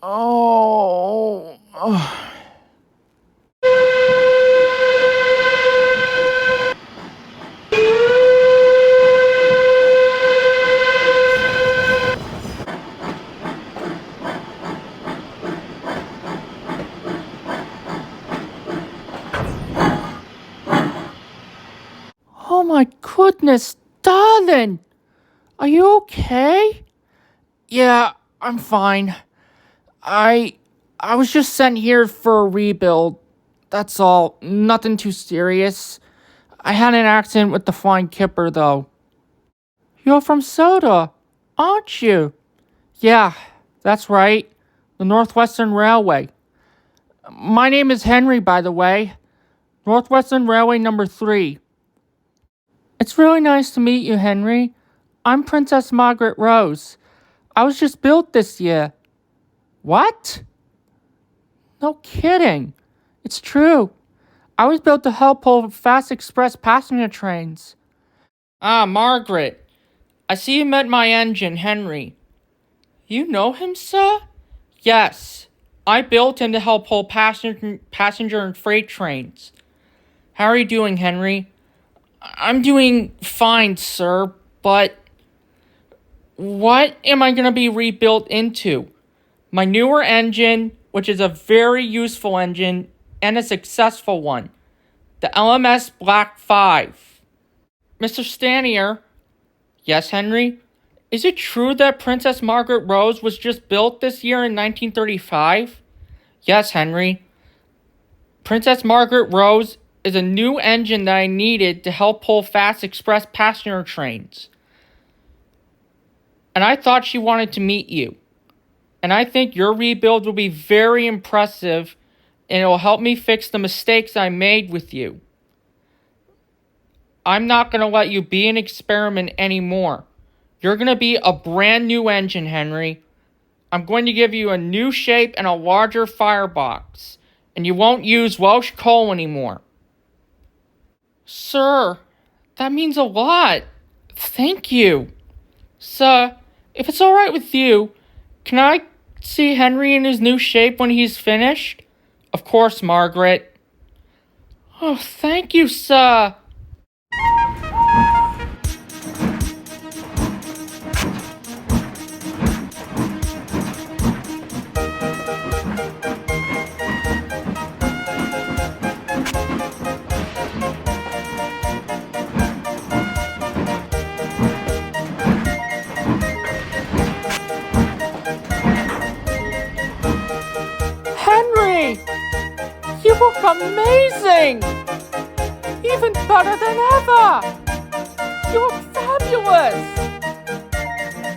Oh. Oh my goodness, darling! Are you okay? Yeah, I'm fine. I I was just sent here for a rebuild. That's all. Nothing too serious. I had an accident with the flying kipper though. You're from Soda, aren't you? Yeah, that's right. The Northwestern Railway. My name is Henry, by the way. Northwestern Railway number 3. It's really nice to meet you, Henry. I'm Princess Margaret Rose. I was just built this year. What? No kidding. It's true. I was built to help pull fast express passenger trains. Ah, Margaret. I see you met my engine, Henry. You know him, sir? Yes. I built him to help pull passenger and freight trains. How are you doing, Henry? I'm doing fine, sir, but what am I going to be rebuilt into? My newer engine, which is a very useful engine and a successful one. The LMS Black 5. Mr. Stanier. Yes, Henry? Is it true that Princess Margaret Rose was just built this year in 1935? Yes, Henry. Princess Margaret Rose is a new engine that I needed to help pull fast express passenger trains. And I thought she wanted to meet you. And I think your rebuild will be very impressive and it will help me fix the mistakes I made with you. I'm not going to let you be an experiment anymore. You're going to be a brand new engine, Henry. I'm going to give you a new shape and a larger firebox. And you won't use Welsh coal anymore. Sir, that means a lot. Thank you. Sir, if it's alright with you, can I see Henry in his new shape when he's finished? Of course, Margaret. Oh, thank you, sir. Henry! You look amazing! Even better than ever! You look fabulous!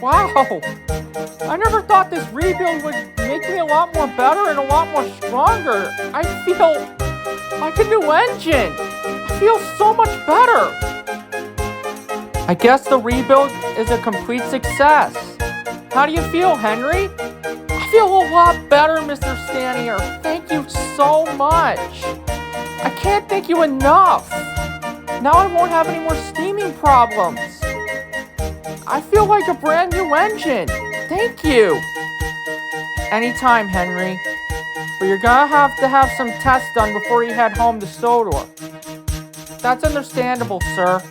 Wow! I never thought this rebuild would make me a lot more better and a lot more stronger. I feel like a new engine. I feel so much better. I guess the rebuild is a complete success. How do you feel, Henry? I feel a lot better, Mr. Stanier. Thank you so much. I can't thank you enough. Now I won't have any more steaming problems. I feel like a brand new engine. Thank you. Anytime, Henry. But you're gonna have to have some tests done before you head home to Sodor. That's understandable, sir.